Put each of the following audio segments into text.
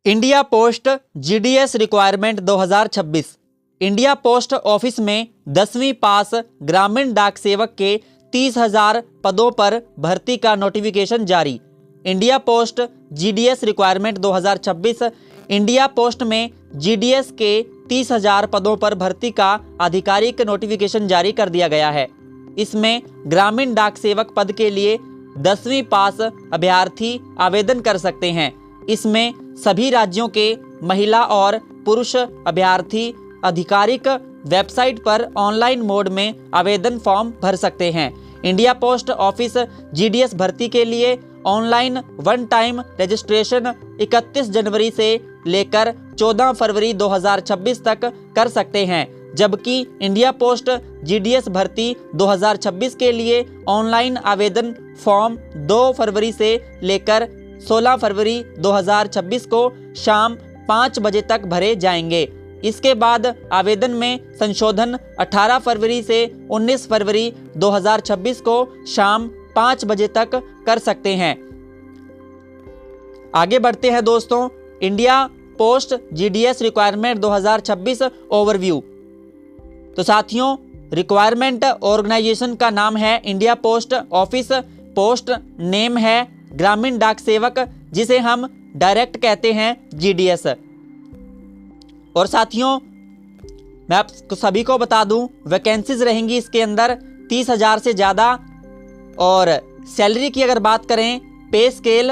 India Post GDS requirement 2026। India post office में 10वीं पास ग्रामीण डाक सेवक के 30,000 पदों पर भर्ती का नोटिफिकेशन जारी। India Post GDS requirement 2026। India post में जीडीएस के 30,000 पदों पर भर्ती का आधिकारिक नोटिफिकेशन जारी कर दिया गया है। इसमें ग्रामीण डाक सेवक पद के लिए 10वीं पास अभ्यर्थी आवेदन कर सकते हैं। इसमें सभी राज्यों के महिला और पुरुष अभ्यर्थी आधिकारिक वेबसाइट पर ऑनलाइन मोड में आवेदन फॉर्म भर सकते हैं। इंडिया पोस्ट ऑफिस जीडीएस भर्ती के लिए ऑनलाइन वन टाइम रजिस्ट्रेशन 31 जनवरी से लेकर 14 फरवरी 2026 तक कर सकते हैं, जबकि इंडिया पोस्ट जीडीएस भर्ती 2026 के लिए ऑनलाइन आवेदन फॉर्म 2 फरवरी से लेकर 16 फरवरी 2026 को शाम 5 बजे तक भरे जाएंगे। इसके बाद आवेदन में संशोधन 18 फरवरी से 19 फरवरी 2026 को शाम 5 बजे तक कर सकते हैं। आगे बढ़ते हैं दोस्तों, India Post GDS requirement 2026 overview. तो साथियों, रिक्वायरमेंट ऑर्गेनाइजेशन का नाम है India post office, post name है ग्रामीण डाक सेवक, जिसे हम डायरेक्ट कहते हैं जीडीएस। और साथियों, मैं आप सभी को बता दूं, वैकेंसीज रहेंगी इसके अंदर 30,000 से ज़्यादा। और सैलरी की अगर बात करें, पे स्केल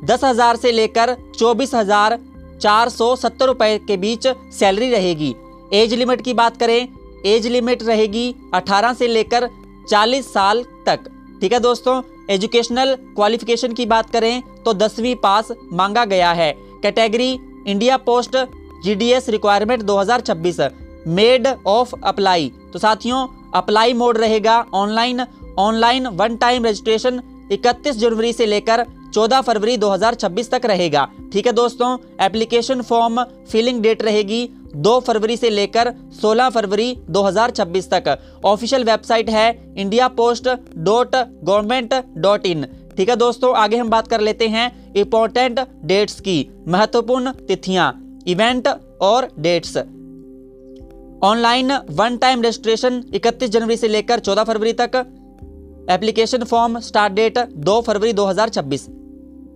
10,000 से लेकर 24,470 रुपए के बीच सैलरी रहेगी। एज लिमिट की बात करें, एज लिमिट रहेगी 18 से लेकर 40 साल तक। ठीक है दोस्तों। एजुकेशनल क्वालिफिकेशन की बात करें तो 10वीं पास मांगा गया है। Category India Post GDS requirement 2026 made of apply. तो साथियों, अप्लाई मोड रहेगा ऑनलाइन वन टाइम रजिस्ट्रेशन 31 जनवरी से लेकर 14 फरवरी 2026 तक रहेगा। ठीक है दोस्तों। एप्लीकेशन फॉर्म फिलिंग डेट रहेगी 2 फरवरी से लेकर 16 फरवरी 2026 तक। ऑफिशियल वेबसाइट है indiapost.government.in। ठीक है दोस्तों। आगे हम बात कर लेते हैं इंपॉर्टेंट डेट्स की, महत्वपूर्ण तिथियां, इवेंट और dates. Online one time registration 31 जनवरी से लेकर 14 फरवरी तक। एप्लीकेशन फॉर्म स्टार्ट डेट 2 फरवरी 2026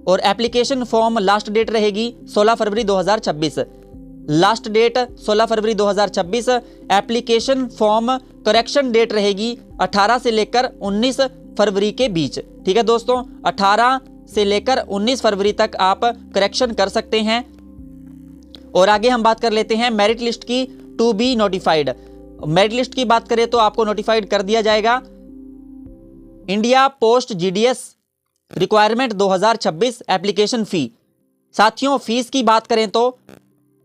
और एप्लीकेशन फॉर्म लास्ट डेट रहेगी 16 फरवरी 2026। लास्ट डेट 16 फरवरी 2026। एप्लीकेशन फॉर्म करेक्शन डेट रहेगी 18 से लेकर 19 फरवरी के बीच। ठीक है दोस्तों। 18 से लेकर 19 फरवरी तक आप करेक्शन कर सकते हैं। और आगे हम बात कर लेते हैं मेरिट लिस्ट की, to be notified. Merit list की बात करें तो आपको नोटिफाइड कर दिया जाएगा। India Post GDS requirement 2026 application fee. साथियों, फीस की बात करें तो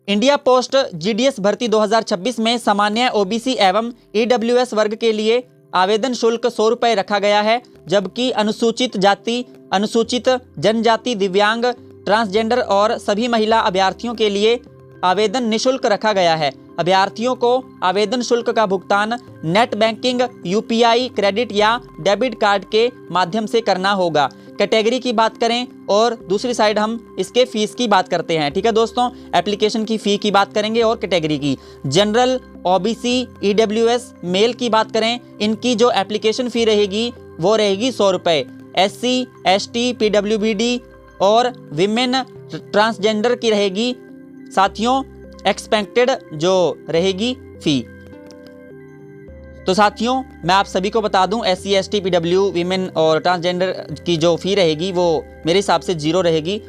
इंडिया पोस्ट जीडीएस भर्ती 2026 में सामान्य ओबीसी एवं ईडब्ल्यूएस वर्ग के लिए आवेदन शुल्क 100 रुपये रखा गया है, जबकि अनुसूचित जाति, अनुसूचित जनजाति, दिव्यांग, ट्रांसजेंडर और सभी महिला अभ्यर्थियों के लिए आवेदन निःशुल्क रखा गया है। अभ्यर्थियों को आवेदन शुल्क का भुगतान नेट बैंकिंग, यूपीआई, क्रेडिट या डेबिट कार्ड के माध्यम से करना होगा। कैटेगरी की बात करें और दूसरी साइड हम इसके फीस की बात करते हैं। ठीक है दोस्तों। एप्लीकेशन की फ़ी की बात करेंगे और कैटेगरी की। जनरल, ओबीसी, ईडब्ल्यूएस, मेल की बात करें, इनकी जो एप्लीकेशन फ़ी रहेगी वो रहेगी 100 रुपये। एससी, एसटी, पीडब्ल्यूबीडी और विमेन ट्रांसजेंडर की रहेगी साथियों एक्सपेक्टेड जो रहेगी फ़ी। तो साथियों, मैं आप सभी को बता दूं, एससी, एसटी, पीडब्ल्यू, विमेन और ट्रांसजेंडर की जो फ़ी रहेगी वो मेरे हिसाब से 0 रहेगी।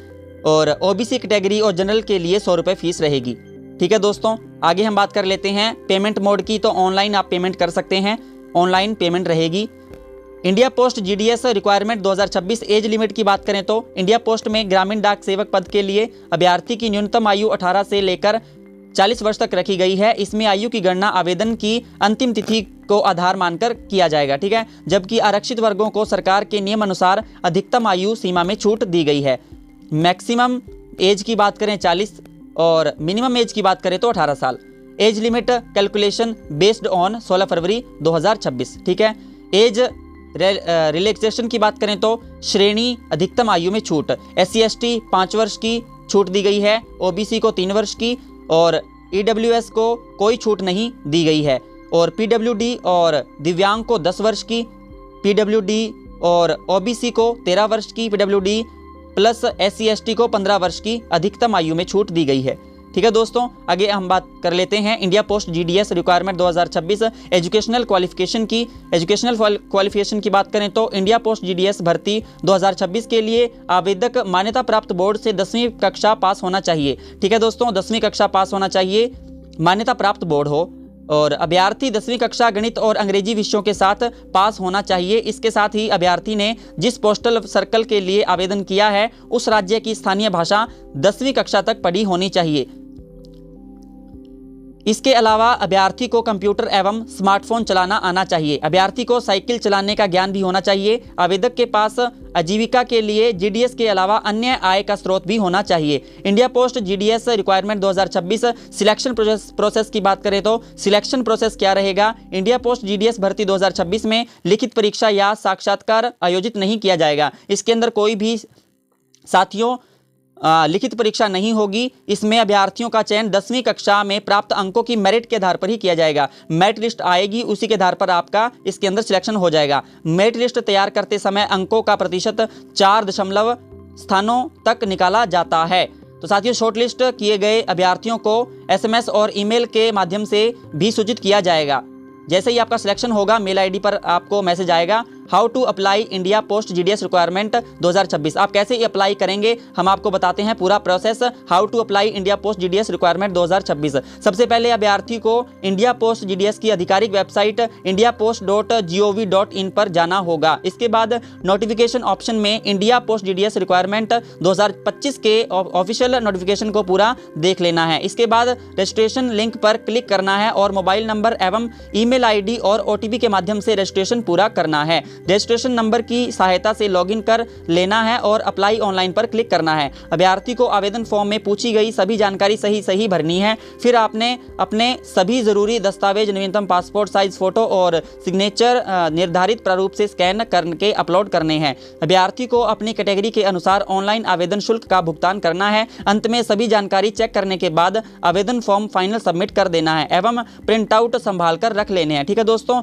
और ओबीसी कैटेगरी और जनरल के लिए 100 रुपये फीस रहेगी। ठीक है दोस्तों। आगे हम बात कर लेते हैं पेमेंट मोड की। तो ऑनलाइन आप पेमेंट कर सकते हैं, ऑनलाइन पेमेंट रहेगी। India Post GDS requirement 2026 age limit की बात करें तो इंडिया पोस्ट में ग्रामीण डाक सेवक पद के लिए अभ्यर्थी की न्यूनतम आयु 18 से लेकर 40 वर्ष तक रखी गई है। इसमें आयु की गणना आवेदन की अंतिम तिथि को आधार मानकर किया जाएगा। ठीक है। जबकि आरक्षित वर्गों को सरकार के नियम अनुसार अधिकतम आयु सीमा में छूट दी गई है। मैक्सिमम एज की बात करें 40 और मिनिमम एज की बात करें तो 18 साल। Age limit calculation based on 16 फरवरी 2026। ठीक है। एज रिलैक्सेशन की बात करें तो श्रेणी अधिकतम आयु में छूट, SC ST 5 वर्ष की छूट दी गई है, ओबीसी को 3 वर्ष की और ईडब्ल्यूएस को कोई छूट नहीं दी गई है, और पीडब्ल्यूडी और दिव्यांग को 10 वर्ष की, पीडब्ल्यूडी और ओबीसी को 13 वर्ष की, पीडब्ल्यूडी प्लस एससी एसटी को 15 वर्ष की अधिकतम आयु में छूट दी गई है। ठीक है दोस्तों, आगे हम बात कर लेते हैं India Post GDS requirement 2026 educational qualification की। एजुकेशनल क्वालिफिकेशन की बात करें तो इंडिया पोस्ट जीडीएस भर्ती 2026 के लिए आवेदक मान्यता प्राप्त बोर्ड से 10वीं कक्षा पास होना चाहिए। ठीक है दोस्तों, 10वीं कक्षा पास होना चाहिए, मान्यता प्राप्त बोर्ड हो, और अभ्यर्थी 10वीं कक्षा गणित और अंग्रेजी विषयों के साथ पास होना चाहिए। इसके साथ ही अभ्यर्थी ने जिस पोस्टल सर्कल के लिए आवेदन किया है उस राज्य की स्थानीय भाषा 10वीं कक्षा तक पढ़ी होनी चाहिए। इसके अलावा अभ्यर्थी को कंप्यूटर एवं स्मार्टफोन चलाना आना चाहिए। अभ्यर्थी को साइकिल चलाने का ज्ञान भी होना चाहिए। आवेदक के पास आजीविका के लिए जीडीएस के अलावा अन्य आय का स्रोत भी होना चाहिए। India Post GDS requirement 2026 selection process की बात करें तो सिलेक्शन प्रोसेस क्या रहेगा। इंडिया पोस्ट जीडीएस भर्ती 2026 में लिखित परीक्षा या साक्षात्कार आयोजित नहीं किया जाएगा। इसके अंदर कोई भी साथियों लिखित परीक्षा नहीं होगी। इसमें अभ्यर्थियों का चयन 10वीं कक्षा में प्राप्त अंकों की मेरिट के आधार पर ही किया जाएगा। मेरिट लिस्ट आएगी, उसी के आधार पर आपका इसके अंदर सिलेक्शन हो जाएगा। मेरिट लिस्ट तैयार करते समय अंकों का प्रतिशत 4 स्थानों तक निकाला जाता है। तो साथियों, शॉर्टलिस्ट किए गए अभ्यर्थियों को एसएमएस और ईमेल के माध्यम से भी सूचित किया जाएगा। जैसे ही आपका सिलेक्शन होगा, मेल आईडी पर आपको मैसेज आएगा, how to apply India Post GDS requirement 2026। आप कैसे अप्लाई करेंगे हम आपको बताते हैं पूरा process. How to apply India Post GDS requirement 2026। सबसे पहले अभ्यर्थी को इंडिया पोस्ट जीडीएस की आधिकारिक वेबसाइट indiapost.gov.in पर जाना होगा। इसके बाद नोटिफिकेशन ऑप्शन में इंडिया पोस्ट जीडीएस रिक्वायरमेंट 2025 के ऑफिशियल नोटिफिकेशन को पूरा देख लेना है। इसके बाद रजिस्ट्रेशन लिंक पर क्लिक करना है और मोबाइल नंबर एवं ईमेल आईडी और ओटीपी के माध्यम से रजिस्ट्रेशन पूरा करना है। रजिस्ट्रेशन नंबर की सहायता से लॉगिन कर लेना है और अप्लाई ऑनलाइन पर क्लिक करना है। अभ्यर्थी को आवेदन फॉर्म में पूछी गई सभी जानकारी सही भरनी है। फिर आपने अपने सभी जरूरी दस्तावेज, नवीनतम पासपोर्ट साइज फोटो और सिग्नेचर निर्धारित प्रारूप से स्कैन करके अपलोड करने हैं। अभ्यर्थी को अपनी कैटेगरी के अनुसार ऑनलाइन आवेदन शुल्क का भुगतान करना है। अंत में सभी जानकारी चेक करने के बाद आवेदन फॉर्म फाइनल सबमिट कर देना है एवं प्रिंट आउट संभाल कर रख लेने हैं। ठीक है दोस्तों।